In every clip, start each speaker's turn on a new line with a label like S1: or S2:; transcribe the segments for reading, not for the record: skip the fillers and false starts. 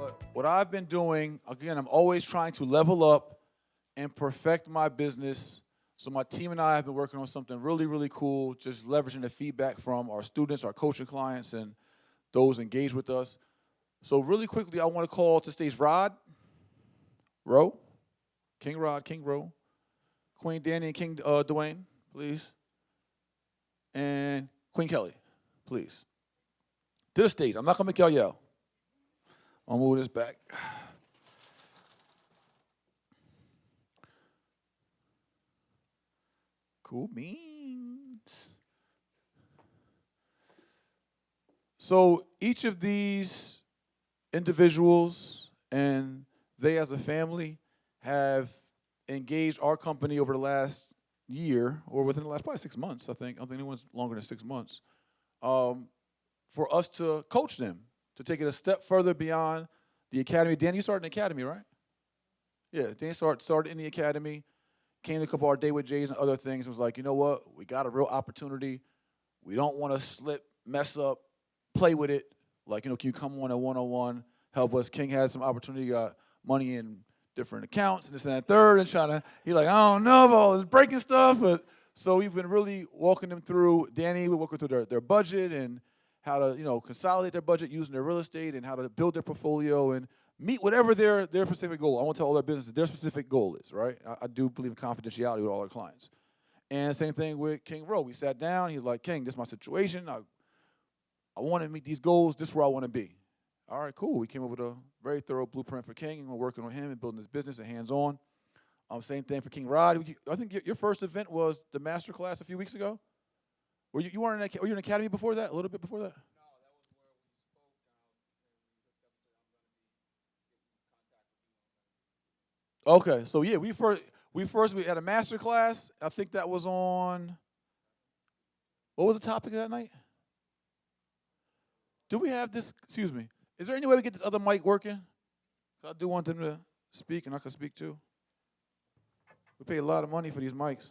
S1: But what I've been doing, again, I'm always trying to level up and perfect my business. So my team and I have been working on something really, really cool, just leveraging the feedback from our students, our coaching clients, and those engaged with us. So really quickly, I want to call to stage Rod, Rowe, King Rod, King Rowe, Queen Danny, and King Dwayne, please, and Queen Kelly, please. To the stage. I'm not going to make y'all yell. I'll move this back. Cool beans. So each of these individuals and they as a family have engaged our company over the last year, or within the last probably 6 months, I think. I don't think anyone's longer than 6 months, for us to coach them, to take it a step further beyond the academy. Dan, you started in the academy, right? Yeah, Dan started in the academy, came to a couple of our Day with Jays and other things, and was like, you know what? We got a real opportunity. We don't want to slip, mess up, play with it. Like, can you come on a one-on-one, help us? King had some opportunity, got money in different accounts, and this and that third, and he's like, I don't know about all this breaking stuff, but so we've been really walking them through. Danny, we walk them through their budget and how to, consolidate their budget using their real estate and how to build their portfolio and meet whatever their specific goal. I won't tell all their business their specific goal is, right? I do believe in confidentiality with all our clients. And same thing with King Rowe. We sat down. He's like, King, this is my situation. I want to meet these goals. This is where I want to be. All right, cool. We came up with a very thorough blueprint for King, and we're working on him and building his business and hands-on. Same thing for King Rod. I think your first event was the master class a few weeks ago. Were you weren't were you in academy before that? A little bit before that? Okay, so yeah, we had a master class. I think that was on. What was the topic of that night? Do we have this? Excuse me. Is there any way we get this other mic working? I do want them to speak, and I can speak too. We pay a lot of money for these mics.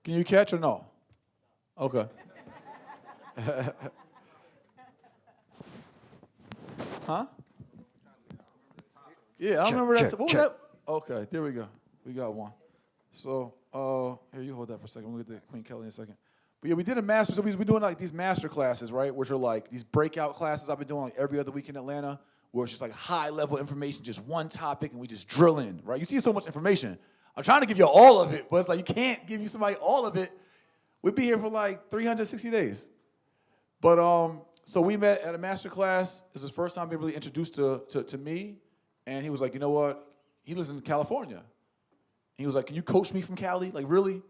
S1: Can you catch or no? Okay. Huh? Yeah, I remember that. What was that? Okay, there we go. We got one. So, here, you hold that for a second. We'll get to Queen Kelly in a second. But yeah, we did a master. So we've been doing like these master classes, right? Which are like these breakout classes I've been doing like every other week in Atlanta, where it's just like high level information, just one topic, and we just drill in, right? You see so much information. I'm trying to give you all of it, but it's like you can't give you somebody all of it. We'd be here for like 360 days. But so we met at a master class. This was the first time being really introduced to me. And he was like, you know what? He lives in California. He was like, can you coach me from Cali? Like, really?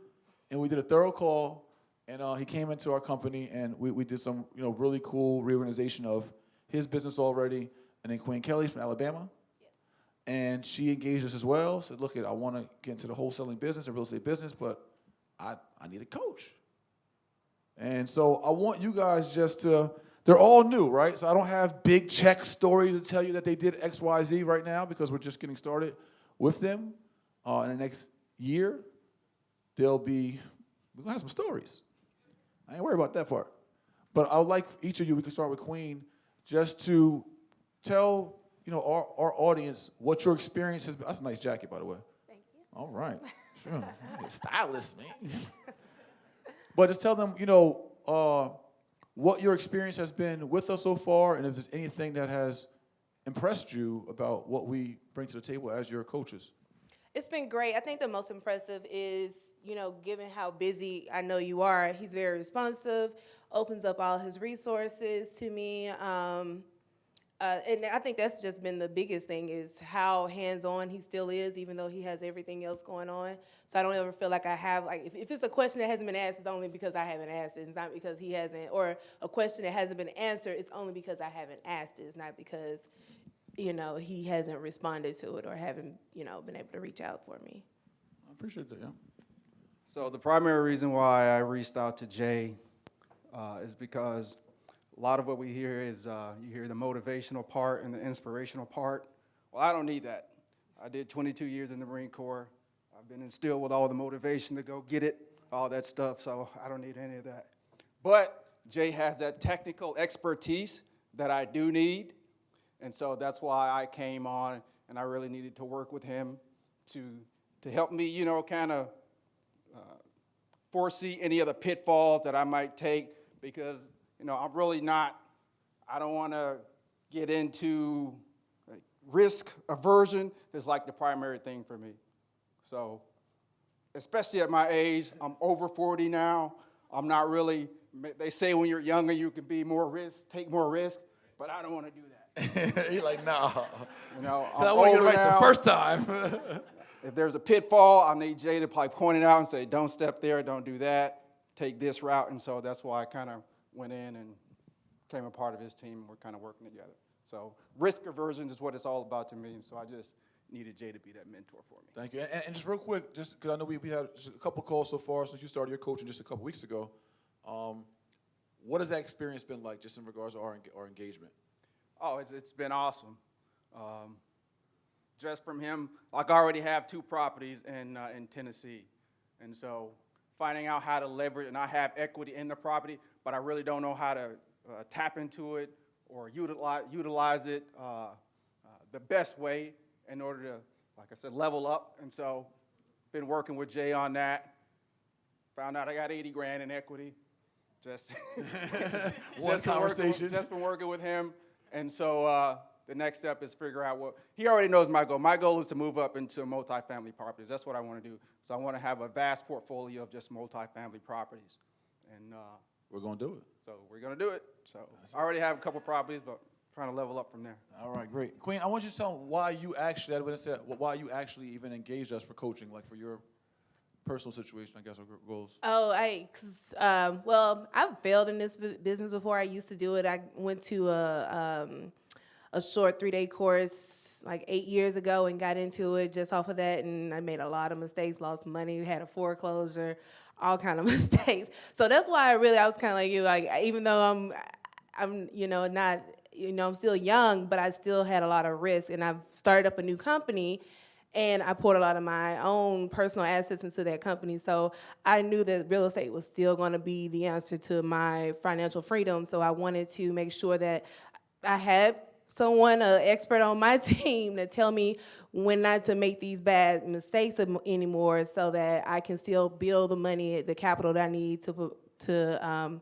S1: And we did a thorough call. And he came into our company, and we did some really cool reorganization of his business already. And then Queen Kelly's from Alabama. Yes. And she engaged us as well. Said, look, I want to get into the wholesaling business and real estate business, but I need a coach. And so I want you guys just to, they're all new, right? So I don't have big check stories to tell you that they did X, Y, Z right now because we're just getting started with them. In the next year, we're going to have some stories. I ain't worried about that part. But I would like each of you, we can start with Queen, just to tell our audience what your experience has been. That's a nice jacket, by the way.
S2: Thank you.
S1: All right. Sure. Stylist, man. But just tell them, what your experience has been with us so far, and if there's anything that has impressed you about what we bring to the table as your coaches.
S2: It's been great. I think the most impressive is, given how busy I know you are, he's very responsive, opens up all his resources to me. And I think that's just been the biggest thing is how hands-on he still is, even though he has everything else going on. So I don't ever feel like I have, if it's a question that hasn't been asked, it's only because I haven't asked it. It's not because he hasn't, or a question that hasn't been answered, it's only because I haven't asked it. It's not because, he hasn't responded to it or haven't, been able to reach out for me.
S1: I appreciate that, yeah.
S3: So the primary reason why I reached out to Jay is because a lot of what we hear is you hear the motivational part and the inspirational part. Well, I don't need that. I did 22 years in the Marine Corps. I've been instilled with all the motivation to go get it, all that stuff, so I don't need any of that. But Jay has that technical expertise that I do need. And so that's why I came on, and I really needed to work with him to help me, you know, kind of foresee any of the pitfalls that I might take, because, you know, I'm really not, I don't want to get into like, risk aversion is like the primary thing for me. So, especially at my age, I'm over 40 now. I'm not really, they say when you're younger you can be more risk, take more risk, but I don't want to do that.
S1: You're like, nah.
S3: You know,
S1: I
S3: I'm
S1: want to get it
S3: older
S1: right
S3: now.
S1: the first time.
S3: If there's a pitfall, I need Jay to probably point it out and say, don't step there, don't do that, take this route. And so that's why I kind of went in and became a part of his team. We're kind of working together. So risk aversion is what it's all about to me. And so I just needed Jay to be that mentor for me.
S1: Thank you. And just real quick, just because I know we had just a couple calls so far since you started your coaching just a couple weeks ago. What has that experience been like just in regards to our engagement?
S3: Oh, it's been awesome. Just from him, like I already have 2 properties in Tennessee. And so finding out how to leverage, and I have equity in the property, but I really don't know how to tap into it or utilize it the best way in order to, like I said, level up. And so been working with Jay on that. Found out I got 80 grand in equity. Just been working with him. And so the next step is figure out what, he already knows my goal. My goal is to move up into multifamily properties. That's what I want to do. So I want to have a vast portfolio of just multifamily properties. And
S1: we're going to do it.
S3: So we're going to do it. So I already have a couple properties, but trying to level up from there.
S1: All right, great. Queen, I want you to tell them why you actually, why you actually even engaged us for coaching, like for your personal situation, I guess, or goals.
S2: Oh, well, I've failed in this business before. I used to do it. I went to a short 3-day course like 8 years ago and got into it just off of that, and I made a lot of mistakes, lost money, had a foreclosure, all kind of mistakes. So that's why I was kind of like you, like even though I'm not, I'm still young, but I still had a lot of risk, and I've started up a new company. And I poured a lot of my own personal assets into that company. So I knew that real estate was still going to be the answer to my financial freedom. So I wanted to make sure that I had someone, an expert on my team, to tell me when not to make these bad mistakes anymore, so that I can still build the money, the capital that I need to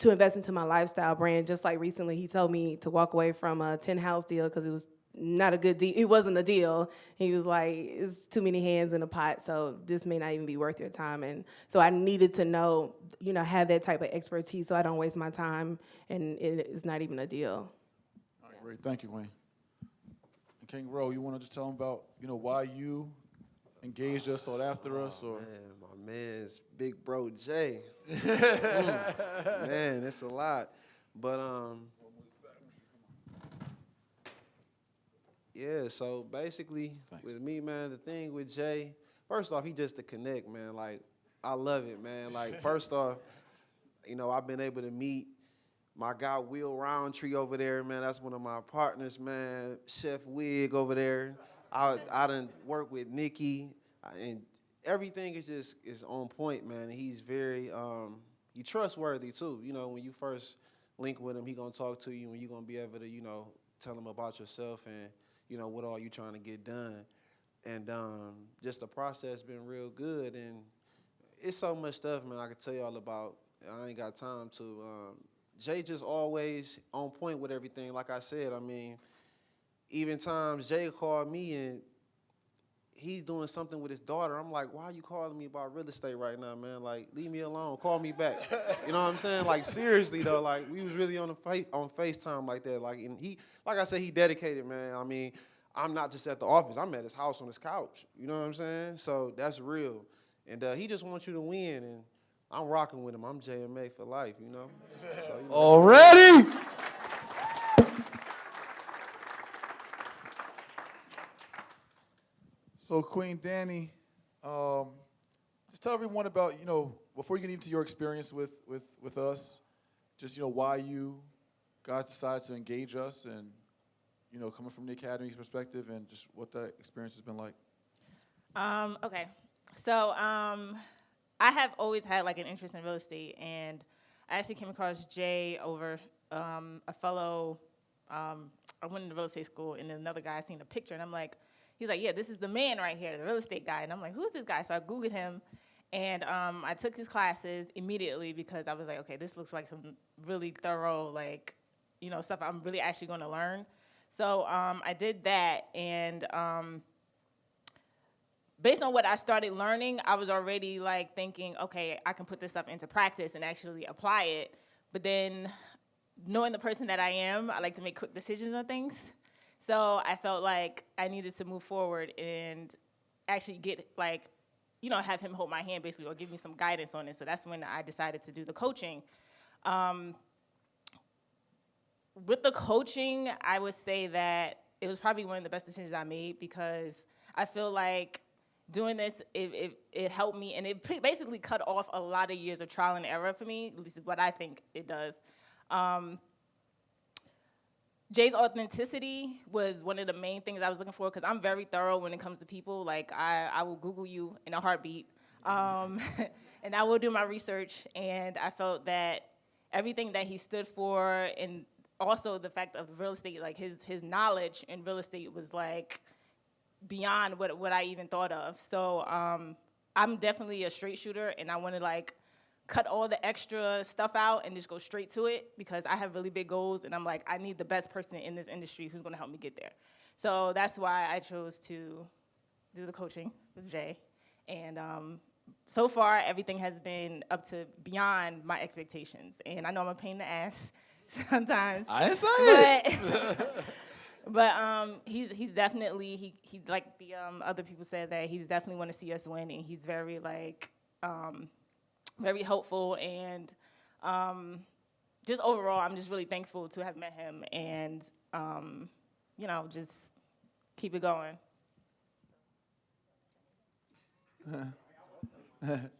S2: invest into my lifestyle brand. Just like recently, he told me to walk away from a 10-house deal because it was not a good deal. It wasn't a deal. He was like, it's too many hands in a pot, so this may not even be worth your time. And so I needed to know, have that type of expertise so I don't waste my time and it's not even a deal.
S1: All right, great. Thank you, Queen. And King Rowe, you want to just tell them about, why you engaged us, sought after us, or?
S4: Man, my man's big bro Jay. Man, it's a lot. But yeah, so basically with me, man, the thing with Jay, first off, he just to connect, man. Like, I love it, man. Like, first off, I've been able to meet my guy Will Roundtree over there, man. That's one of my partners, man. Chef Wig over there. I done work with Nikki, and everything is on point, man. And he's very you trustworthy too. When you first link with him, he gonna talk to you, and you gonna be able to tell him about yourself and what all you trying to get done. And just the process been real good, and it's so much stuff, man, I could tell you all about. I ain't got time to. Jay just always on point with everything. Like I said, even times Jay called me and he's doing something with his daughter. I'm like, why are you calling me about real estate right now, man? Like, leave me alone. Call me back. You know what I'm saying? Like, seriously, though, like, we was really on FaceTime like that. Like, and he, like I said, he dedicated, man. I'm not just at the office. I'm at his house on his couch. You know what I'm saying? So that's real. And he just wants you to win, and I'm rocking with him. I'm JMA for life, So,
S1: Already? So, Queen Danny, just tell everyone about, before you get into your experience with us, just, why you guys decided to engage us and, coming from the Academy's perspective and just what that experience has been like.
S5: Okay. So I have always had like an interest in real estate, and I actually came across Jay over a fellow, I went into real estate school, and then another guy seen a picture, and I'm like, he's like, yeah, this is the man right here, the real estate guy. And I'm like, who's this guy? So I Googled him, and I took his classes immediately because I was like, okay, this looks like some really thorough, like, stuff I'm really actually going to learn. So I did that, and based on what I started learning, I was already like thinking, okay, I can put this stuff into practice and actually apply it. But then knowing the person that I am, I like to make quick decisions on things. So I felt like I needed to move forward and actually get like, have him hold my hand basically or give me some guidance on it. So that's when I decided to do the coaching. With the coaching, I would say that it was probably one of the best decisions I made because I feel like doing this, it helped me, and it basically cut off a lot of years of trial and error for me, at least what I think it does. Jay's authenticity was one of the main things I was looking for because I'm very thorough when it comes to people. Like, I will Google you in a heartbeat, and I will do my research, and I felt that everything that he stood for, and also the fact of real estate, like his knowledge in real estate was like beyond what I even thought of. So I'm definitely a straight shooter, and I want to like cut all the extra stuff out and just go straight to it because I have really big goals, and I'm like, I need the best person in this industry who's going to help me get there. So that's why I chose to do the coaching with Jay. And so far, everything has been up to beyond my expectations. And I know I'm a pain in the ass sometimes.
S1: I didn't say it.
S5: But he's definitely, he like the other people said, that he's definitely want to see us win, and he's very like very hopeful, and just overall, I'm just really thankful to have met him, and just keep it going.
S6: But when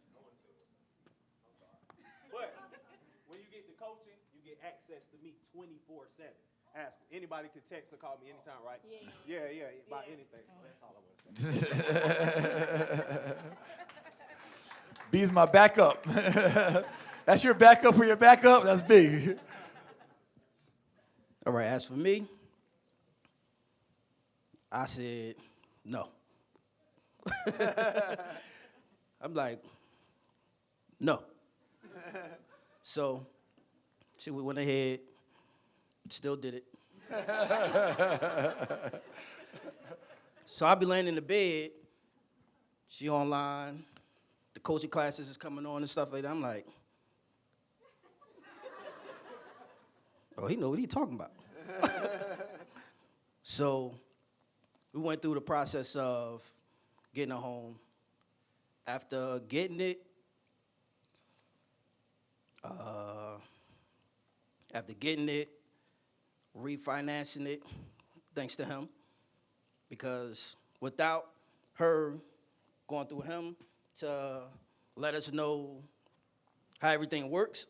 S6: you get the coaching, you get access to me 24/7. Ask me. Anybody can text or call me anytime, right? Yeah, about anything. So that's all I want to say.
S1: B's my backup. That's your backup for your backup? That's big.
S7: All right, as for me, I said no. I'm like, no. So, we went ahead, still did it. So I be laying in the bed, she online, the coaching classes is coming on and stuff like that. I'm like, oh, he know what he talking about. So we went through the process of getting a home. After getting it, refinancing it, thanks to him, because without her going through him to let us know how everything works,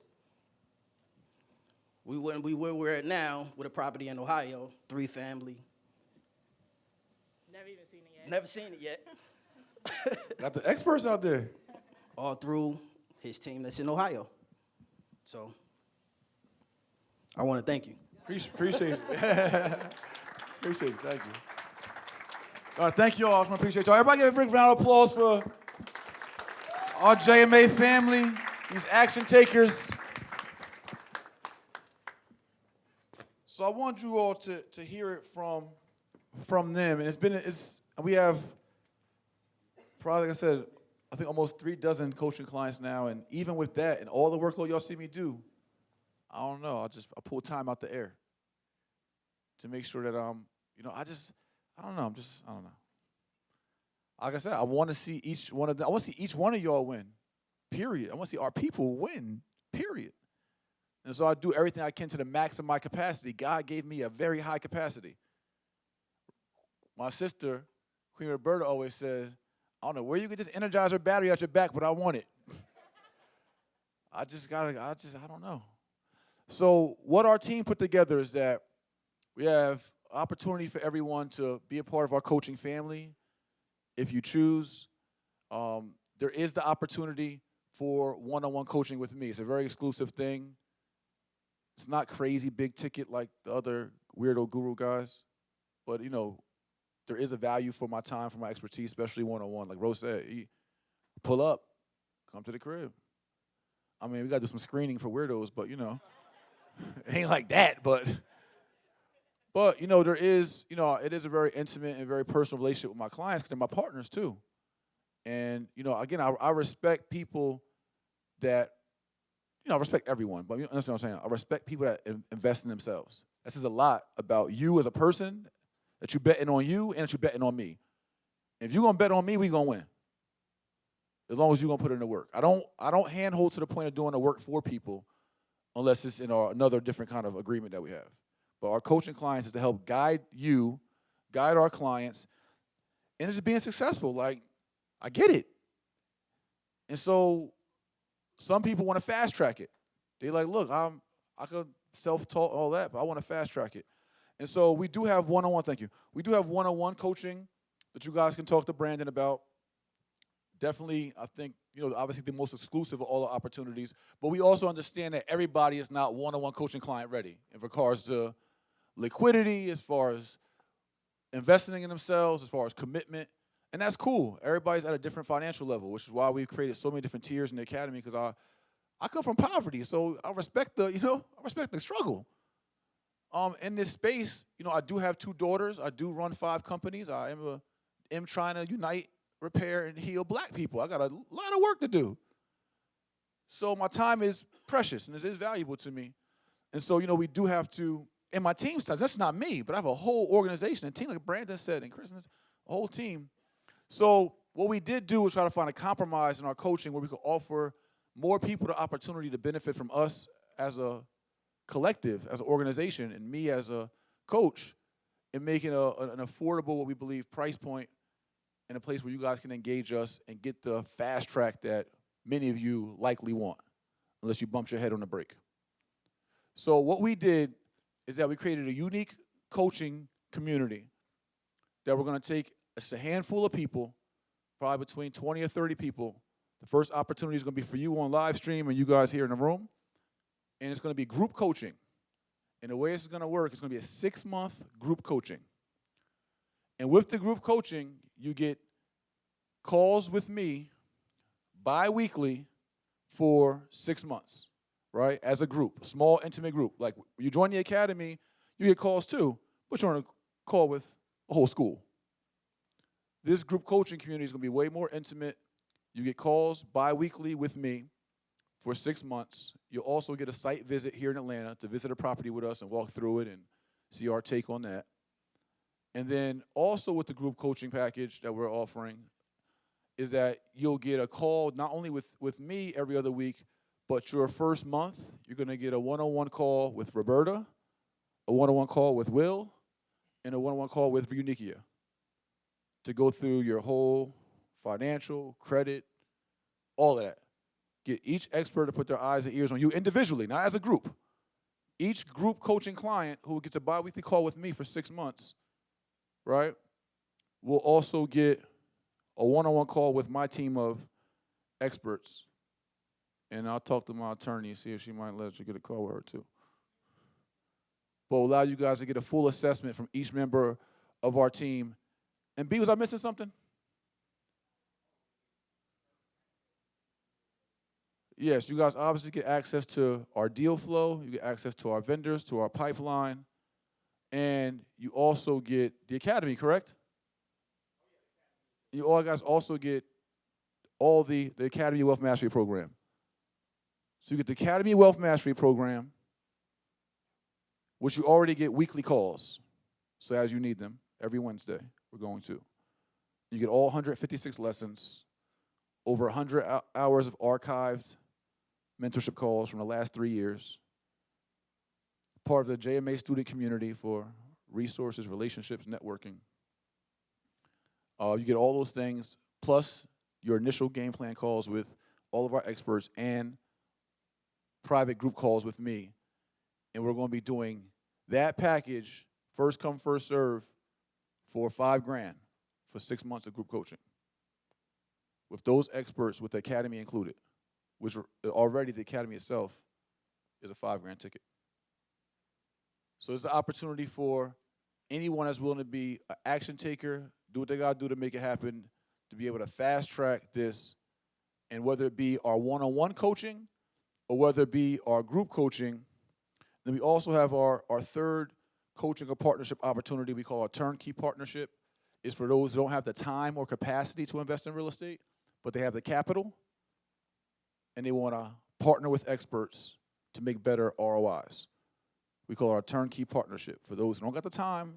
S7: we wouldn't be where we're at now with a property in Ohio, 3-family.
S5: Never even seen it yet.
S7: Never seen it yet.
S1: Got the experts out there.
S7: All through his team that's in Ohio. So I want to thank you.
S1: Appreciate it. Appreciate it. Thank you. All right, thank you all. I appreciate y'all. Everybody give a big round of applause for our JMA family, these action takers. So I want you all to hear it from them. And we have probably, like I said, I think almost 36 coaching clients now. And even with that and all the workload y'all see me do, I don't know. I pull time out the air to make sure that I don't know. I don't know. Like I said, I want to see each one of them. I want to see each one of y'all win. Period. I want to see our people win. Period. And so I do everything I can to the max of my capacity. God gave me a very high capacity. My sister, Queen Roberta, always says, I don't know where you can just energize her battery out your back, but I want it. I don't know. So what our team put together is that we have opportunity for everyone to be a part of our coaching family. If you choose, there is the opportunity for one-on-one coaching with me. It's a very exclusive thing. It's not crazy big ticket like the other weirdo guru guys, but there is a value for my time, for my expertise, especially one-on-one. Like Rose said, pull up, come to the crib. I mean, we got to do some screening for weirdos, but, it ain't like that. But there is, it is a very intimate and very personal relationship with my clients because they're my partners too. And, again, I respect people that, I respect everyone, but you understand what I'm saying? I respect people that invest in themselves. That says a lot about you as a person, that you're betting on you and that you're betting on me. If you're going to bet on me, we going to win. As long as you're going to put in the work. I don't handhold to the point of doing the work for people unless it's in another different kind of agreement that we have. But our coaching clients is to help guide our clients, and it's just being successful. Like, I get it. And so some people want to fast track it. They like, look, I could self-taught all that, but I want to fast track it. And so we do have one-on-one, thank you. We do have one-on-one coaching that you guys can talk to Brandon about. Definitely, I think, obviously the most exclusive of all the opportunities, but we also understand that everybody is not one-on-one coaching client ready in regards to liquidity, as far as investing in themselves, as far as commitment, and that's cool. Everybody's at a different financial level, which is why we've created so many different tiers in the academy, because I come from poverty, so I respect the struggle. In this space, I do have 2 daughters. I do run 5 companies. I am trying to unite, repair, and heal black people. I got a lot of work to do. So my time is precious, and it is valuable to me. And so, we do have to, and my team's time, that's not me, but I have a whole organization, a team, like Brandon said, and Kristen, a whole team. So what we did do was try to find a compromise in our coaching where we could offer more people the opportunity to benefit from us as a collective, as an organization, and me as a coach, and making an affordable, what we believe, price point in a place where you guys can engage us and get the fast track that many of you likely want, unless you bump your head on the brake. So what we did is that we created a unique coaching community that we're going to take just a handful of people, probably between 20 or 30 people. The first opportunity is going to be for you on live stream and you guys here in the room. And it's going to be group coaching. And the way this is going to work, it's going to be a 6-month group coaching. And with the group coaching, you get calls with me bi-weekly for 6 months, right? As a group, a small, intimate group. Like, when you join the academy, you get calls too, but you're on a call with a whole school. This group coaching community is going to be way more intimate. You get calls bi-weekly with me for 6 months. You'll also get a site visit here in Atlanta to visit a property with us and walk through it and see our take on that. And then also with the group coaching package that we're offering is that you'll get a call not only with me every other week, but your first month, you're going to get a one-on-one call with Roberta, a one-on-one call with Will, and a one-on-one call with Unikia to go through your whole financial, credit, all of that. Get each expert to put their eyes and ears on you individually, not as a group. Each group coaching client who gets a bi-weekly call with me for 6 months, right, will also get a one-on-one call with my team of experts. And I'll talk to my attorney and see if she might let you get a call with her too. But will allow you guys to get a full assessment from each member of our team. And B, was I missing something? Yes, you guys obviously get access to our deal flow. You get access to our vendors, to our pipeline. And you also get the academy, correct? You all guys also get all the Academy Wealth Mastery Program. So you get the Academy Wealth Mastery Program, which you already get weekly calls. So as you need them, every Wednesday, we're going to. You get all 156 lessons, over 100 hours of archived mentorship calls from the last 3 years. Part of the JMA student community for resources, relationships, networking. You get all those things, plus your initial game plan calls with all of our experts and private group calls with me. And we're going to be doing that package, first come, first serve, for $5,000 for 6 months of group coaching. With those experts, with the academy included, which already the academy itself is a $5,000 ticket. So it's an opportunity for anyone that's willing to be an action taker, do what they got to do to make it happen, to be able to fast track this. And whether it be our one-on-one coaching or whether it be our group coaching, then we also have our third coaching or partnership opportunity we call a turnkey partnership. Is for those who don't have the time or capacity to invest in real estate, but they have the capital, and they want to partner with experts to make better ROIs. We call it our turnkey partnership. For those who don't got the time,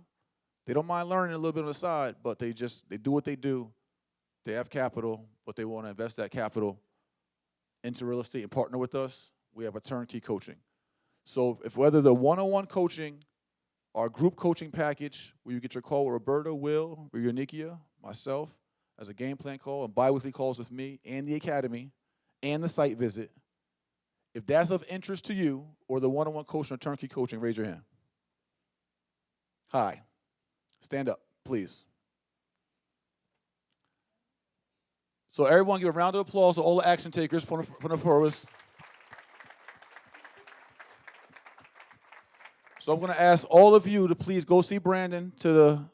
S1: they don't mind learning a little bit on the side, but they do what they do. They have capital, but they want to invest that capital into real estate and partner with us. We have a turnkey coaching. So if whether the one-on-one coaching, our group coaching package, where you get your call with Roberta, Will, or Nikia, myself, as a game plan call, and bi-weekly calls with me, and the academy, and the site visit, if that's of interest to you, or the one-on-one coaching or turnkey coaching, raise your hand. Hi. Stand up, please. So everyone give a round of applause to all the action takers from the four of us. So I'm going to ask all of you to please go see Brandon to the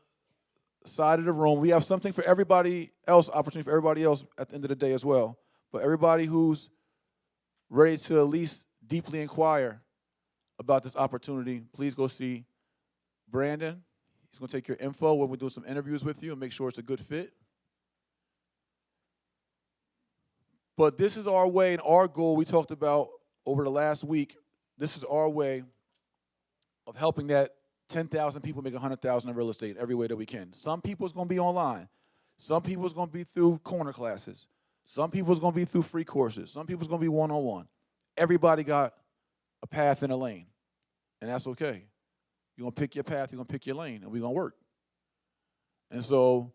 S1: side of the room. We have something for everybody else, opportunity for everybody else at the end of the day as well. But everybody who's ready to at least deeply inquire about this opportunity, please go see Brandon. He's going to take your info when we do some interviews with you and make sure it's a good fit. But this is our way and our goal we talked about over the last week. This is our way of helping that 10,000 people make 100,000 in real estate every way that we can. Some people is going to be online. Some people is going to be through corner classes. Some people is going to be through free courses. Some people is going to be one-on-one. Everybody got a path and a lane, and that's okay. You're going to pick your path, you're going to pick your lane, and we're going to work. And so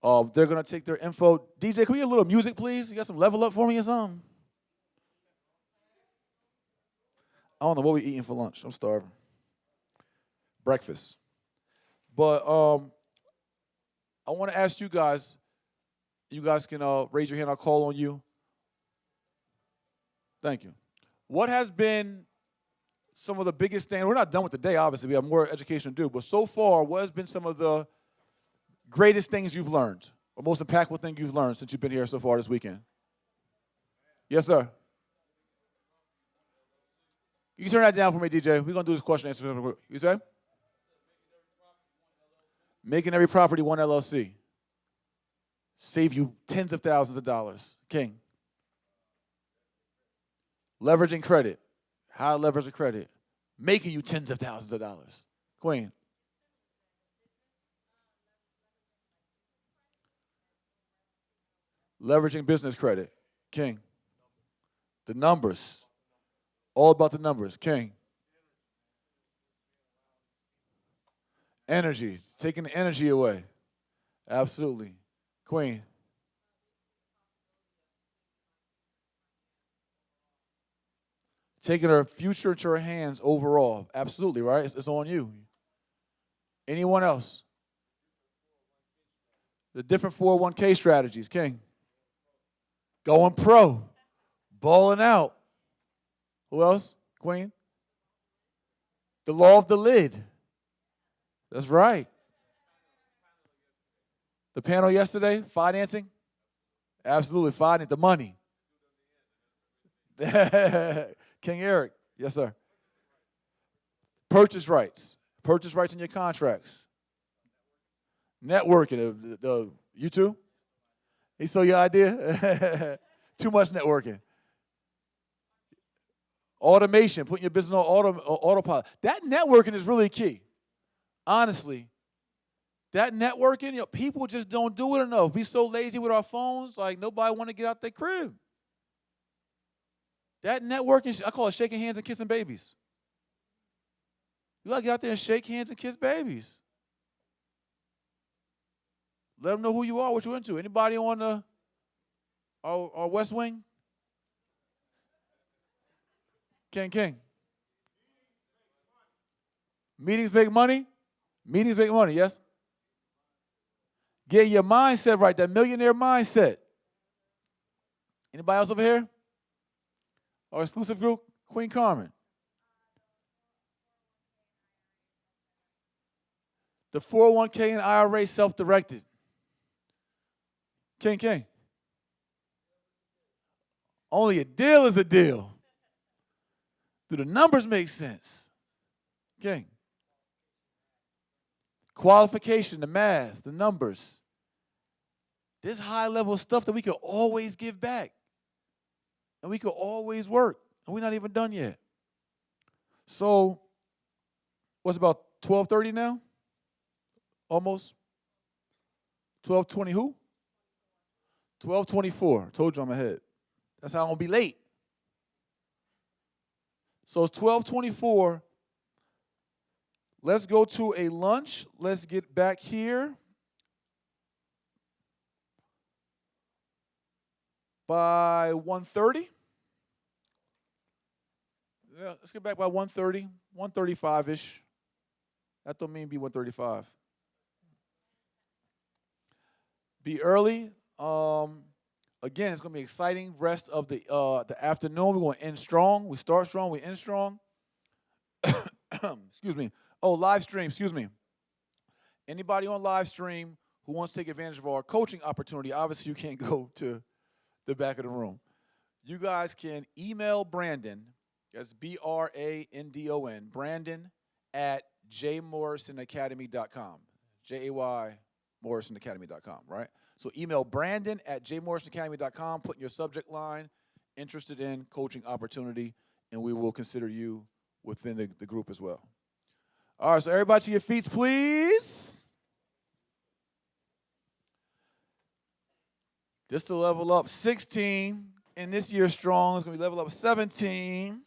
S1: they're going to take their info. DJ, can we get a little music, please? You got some level up for me or something? I don't know what we eating for lunch. I'm starving. Breakfast. But I want to ask you guys can raise your hand. I'll call on you. Thank you. What has been some of the biggest things? We're not done with the day, obviously. We have more education to do. But so far, what has been some of the greatest things you've learned or most impactful thing you've learned since you've been here so far this weekend? Yes, sir. You can turn that down for me, DJ. We're going to do this question and answer. You say? Making every property one LLC. Save you tens of thousands of dollars. King. Leveraging credit. How to leverage the credit. Making you tens of thousands of dollars. Queen. Leveraging business credit. King. The numbers. All about the numbers. King. Energy. Taking the energy away. Absolutely. Queen. Taking her future into her hands overall. Absolutely, right? It's on you. Anyone else? The different 401k strategies. King. Going pro. Balling out. Who else? Queen? The law of the lid. That's right. The panel yesterday, financing. Absolutely, finance, the money. King Eric, yes, sir. Purchase rights. Purchase rights in your contracts. Networking. You too? He stole your idea? Too much networking. Automation, putting your business on autopilot. That networking is really key. Honestly, that networking, people just don't do it enough. We so lazy with our phones, like nobody want to get out their crib. That networking, I call it shaking hands and kissing babies. You got to get out there and shake hands and kiss babies. Let them know who you are, what you're into. Anybody on our West Wing? King. Meetings make money? Meetings make money, yes? Get your mindset right, that millionaire mindset. Anybody else over here? Our exclusive group, Queen Carmen. The 401k and IRA self-directed. King. Only a deal is a deal. Do the numbers make sense? King. Qualification, the math, the numbers. This high-level stuff that we can always give back. And we can always work. And we're not even done yet. So, what's about 12:30 now? Almost? 12:20 who? 12:24. Told you I'm ahead. That's how I'm going to be late. So it's 12:24. Let's go to a lunch. Let's get back here by 1:30. Yeah, let's get back by 1:30, 1:35-ish. That don't mean be 1:35. Be early. Again, it's going to be exciting rest of the afternoon. We're going to end strong. We start strong. We end strong. Excuse me. Oh, live stream. Excuse me. Anybody on live stream who wants to take advantage of our coaching opportunity, obviously you can't go to the back of the room. You guys can email Brandon. That's BRANDON. Brandon at jmorrisonacademy.com. JAY morrisonacademy.com, right? So email Brandon at jmorrisonacademy.com, put in your subject line, interested in coaching opportunity, and we will consider you within the group as well. All right, so everybody to your feet, please. This to level up 16, and this year strong. It's going to be level up 17.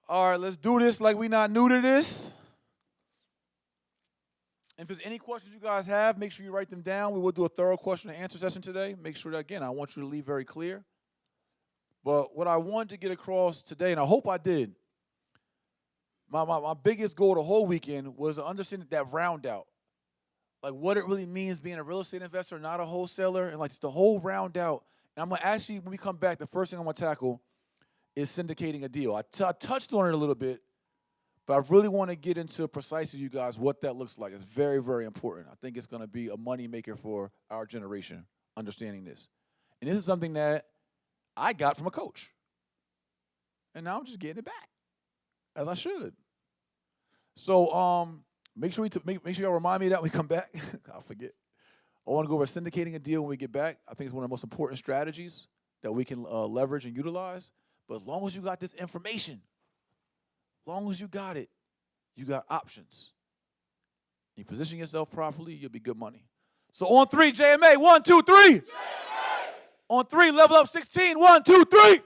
S1: All right, let's do this like we not new to this. If there's any questions you guys have, make sure you write them down. We will do a thorough question and answer session today. Make sure that, again, I want you to leave very clear. But what I wanted to get across today, and I hope I did, my biggest goal the whole weekend was to understand that round out. Like what it really means being a real estate investor, not a wholesaler, and like just the whole round out. And I'm going to actually, when we come back, the first thing I'm going to tackle is syndicating a deal. I touched on it a little bit, but I really want to get into precisely, you guys, what that looks like. It's very, very important. I think it's going to be a moneymaker for our generation, understanding this. And this is something that I got from a coach. And now I'm just getting it back, as I should. So make sure y'all remind me of that when we come back. I'll forget. I want to go over syndicating a deal when we get back. I think it's one of the most important strategies that we can leverage and utilize. But as long as you got this information, as long as you got it, you got options. You position yourself properly, you'll be good money. So on 3, JMA, 1, 2, 3. JMA. On 3, level up 16, 1, 2, 3. Level